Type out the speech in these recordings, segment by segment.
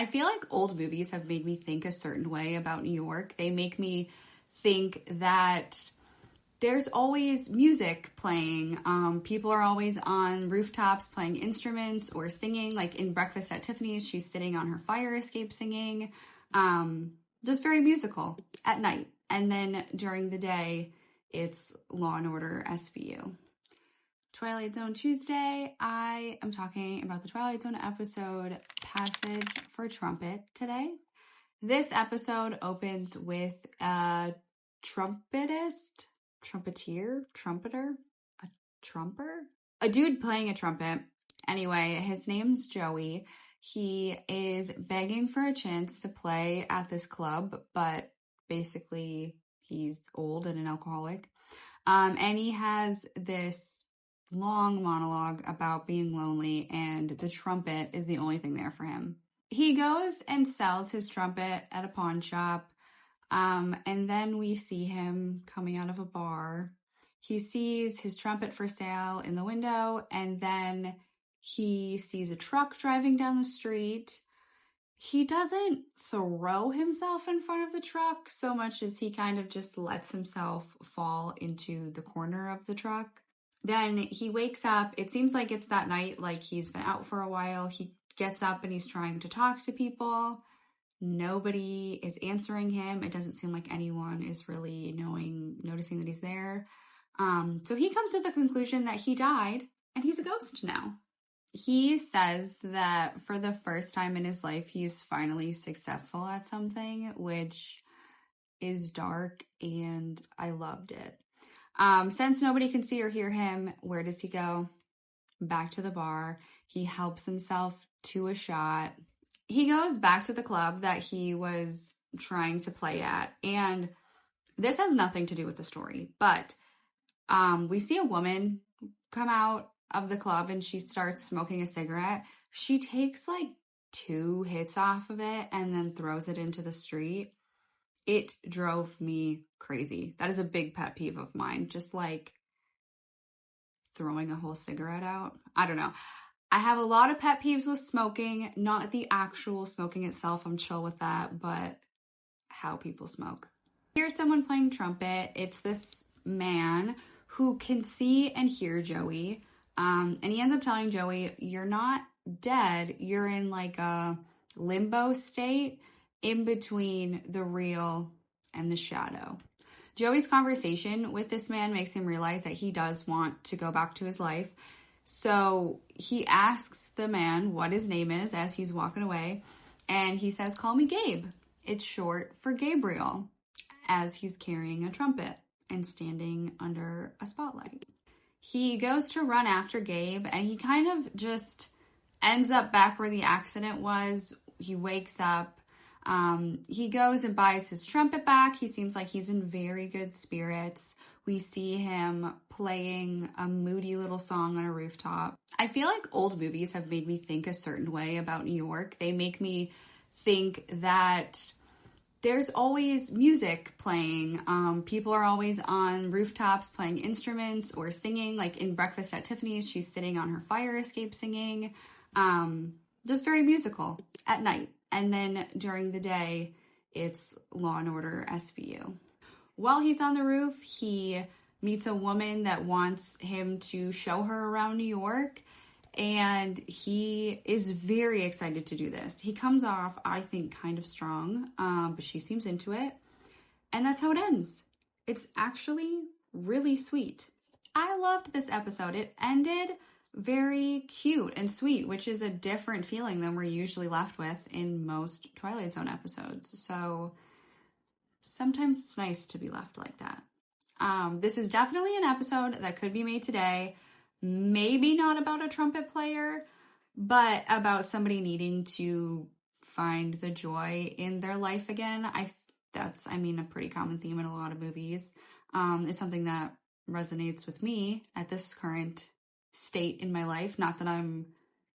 I feel like old movies have made me think a certain way about New York. They make me think that there's always music playing. People are always on rooftops playing instruments or singing. Like in Breakfast at Tiffany's, she's sitting on her fire escape singing. Just very musical at night. And then during the day, it's Law and Order SVU. Twilight Zone Tuesday, I am talking about the Twilight Zone episode Passage for Trumpet today. This episode opens with a trumpeter, a dude playing a trumpet. Anyway, his name's Joey. He is begging for a chance to play at this club, but basically he's old and an alcoholic. And he has this long monologue about being lonely, and the trumpet is the only thing there for him. He goes and sells his trumpet at a pawn shop, and then we see him coming out of a bar. He sees his trumpet for sale in the window, and then he sees a truck driving down the street. He doesn't throw himself in front of the truck so much as he kind of just lets himself fall into the corner of the truck. Then he wakes up. It seems like it's that night, like he's been out for a while. He gets up and he's trying to talk to people. Nobody is answering him. It doesn't seem like anyone is really noticing that he's there. So he comes to the conclusion that he died and he's a ghost now. He says that for the first time in his life, he's finally successful at something, which is dark, and I loved it. Since nobody can see or hear him, where does he go? Back to the bar. He helps himself to a shot. He goes back to the club that he was trying to play at, and this has nothing to do with the story, but we see a woman come out of the club and she starts smoking a cigarette. She takes like 2 hits off of it and then throws it into the street. It drove me crazy. That is a big pet peeve of mine. Just like throwing a whole cigarette out. I don't know. I have a lot of pet peeves with smoking, not the actual smoking itself. I'm chill with that, but how people smoke. Here's someone playing trumpet. It's this man who can see and hear Joey. And he ends up telling Joey, you're not dead. You're in like a limbo state in between the real and the shadow. Joey's conversation with this man makes him realize that he does want to go back to his life. So he asks the man what his name is as he's walking away. And he says, call me Gabe. It's short for Gabriel, as he's carrying a trumpet and standing under a spotlight. He goes to run after Gabe, and he kind of just ends up back where the accident was. He wakes up. He goes and buys his trumpet back. He seems like he's in very good spirits. We see him playing a moody little song on a rooftop. I feel like old movies have made me think a certain way about New York. They make me think that there's always music playing. People are always on rooftops playing instruments or singing. Like in Breakfast at Tiffany's, she's sitting on her fire escape singing. Just very musical at night. And then during the day, it's Law and Order SVU. While he's on the roof, he meets a woman that wants him to show her around New York. And he is very excited to do this. He comes off, I think, kind of strong, but she seems into it. And that's how it ends. It's actually really sweet. I loved this episode. It ended very cute and sweet, which is a different feeling than we're usually left with in most Twilight Zone episodes. So sometimes it's nice to be left like that. This is definitely an episode that could be made today. Maybe not about a trumpet player, but about somebody needing to find the joy in their life again. That's a pretty common theme in a lot of movies. It's something that resonates with me at this current state in my life. Not that I'm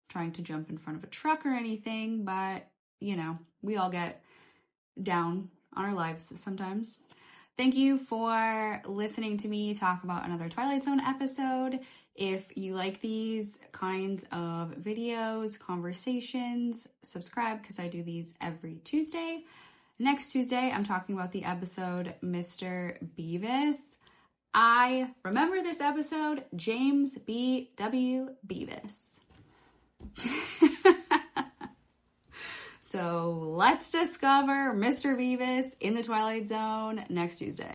trying to jump in front of a truck or anything, but, we all get down on our lives sometimes. Thank you for listening to me talk about another Twilight Zone episode. If you like these kinds of videos, conversations, subscribe because I do these every Tuesday. Next Tuesday, I'm talking about the episode Mr. Beavis. I remember this episode, James B.W. Beavis. So let's discover Mr. Beavis in the Twilight Zone next Tuesday.